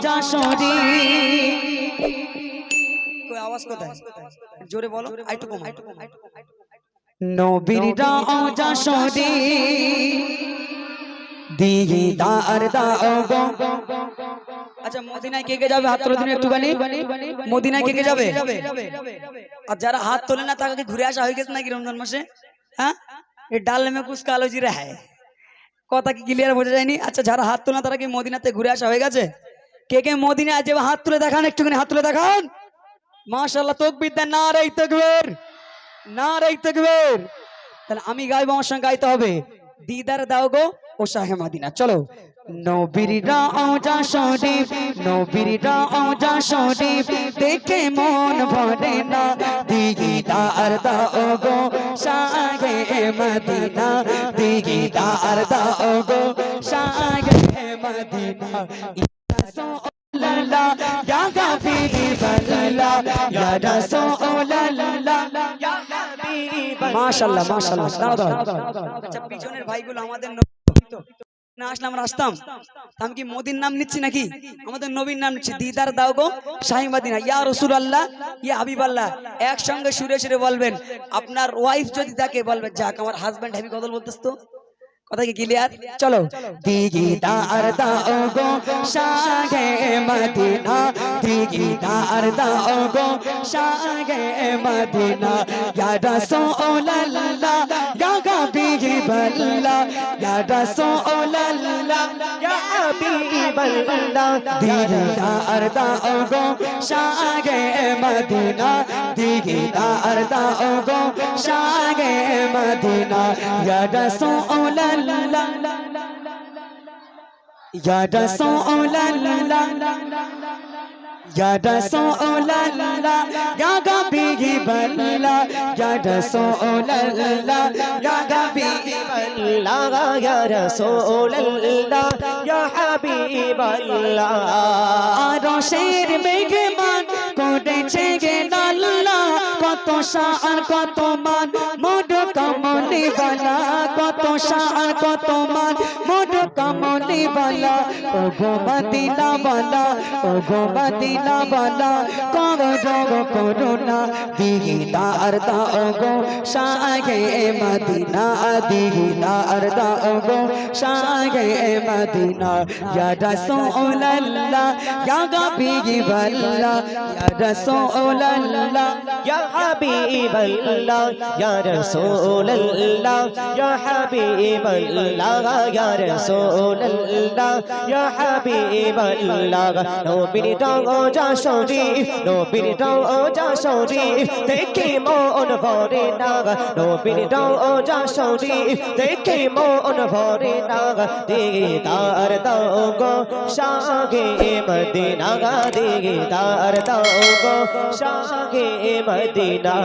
যশোরী কোই আওয়াজ কোথায় জোরে বলো আইটু কম নবীর যশোরী দিদার দাও গো। আচ্ছা মদিনায় কে কে যাবে হাত তোলে দিন একটুখানি মদিনায় কে কে যাবে আর যারা হাত তোলে না তাকে ঘুরে আসা হয়ে গেছে নাকি রমজান মাসে হ্যাঁ এই ডাল মে কুছ কালো জিরা হ্যায় কথা কি ক্লিয়ার বোঝা যায়নি আচ্ছা যারা হাত তোলে না তারা কি মদিনাতে ঘুরে আসা হয়ে গেছে কে কে মদিনায় যাবে হাত তুলে দেখান একটুখানি হাত তুলে দেখান মাশাআল্লাহ তাকবীর দেন নারে তাকবীর তাহলে আমি গাইবো আমার সঙ্গে গাইতে হবে দিদার দাও গো ও শাহে মদিনা চলো নবীর রওজা শরীফ নবীর রওজা শরীফ দেখে মন ভরে না দিদার দাও গো শাহে মদিনা দিদার দাও গো শাহে মদিনা ইয়া হাবিবাল্লাহ ইয়া রাসূলুল্লাহ ইয়া হাবিবাল্লাহ মাশাআল্লাহ মাশাআল্লাহ আচ্ছা পিছনের ভাইগুলো আমাদের না আসলে আমরা আসতাম আমি কি মোদির নাম নিচ্ছি নাকি আমাদের নবীর নাম নিচ্ছি দিদার দাও গো শাহি মদিনা ইয়া রাসূলুল্লাহ ইয়া হাবিবাল্লাহ একসঙ্গে সুরে সুরে বলবেন আপনার ওয়াইফ যদি থাকে বলবেন যাক আমার হাজবেন্ড হেভি কথা বলতেছ তো কথা কি ক্লিয়ার চলো দিদার দাও গো শাহে মদিনা দিদার দাও গো শাহে মদিনা ইয়া রাসূলুল্লাহ ইয়া হাবিবাল্লাহ ইয়া রাসূলুল্লাহ ইয়া হাবিবাল্লাহ দিদার দাও গো শাহে মদিনা দিদার দাও গো শাহে মদিনা ইয়া রাসূলুল্লাহ Ya Rasulullah Ya Rasulullah Ya Habiballah Ya Rasulullah Ya Habiballah Ya Rasulullah Ya Habiballah Arosher মেঘমান করেছে গে আল্লাহ কত শান কত মান মোদ কমলি বালা কত শান কত মান মোদ কমলি বালা ও গো মদিনা বালা ও গো মদিনা বালা করোনা দিদার দাও গো শাহে মদিনা দিদার দাও গো শাহে মদিনা ইয়া রাসূলুল্লাহ ইয়া হাবিবাল্লাহ ইয়া রাসূলুল্লাহ ইয়া হাবিবাল্লাহ ইয়া রাসূলুল্লাহ ইয়া হাবিবাল্লাহ ইয়া রাসূলুল্লাহ ইয়া হাবিবাল্লাহ নবীর রওজা শরীফ নবীর রওজা শরীফ দেখে মন ভরে না নবীর রওজা শরীফ দেখে মন ভরে না দিদার দাও গো শাহে মদিনা দিদার দাও গো শাহে মদিনা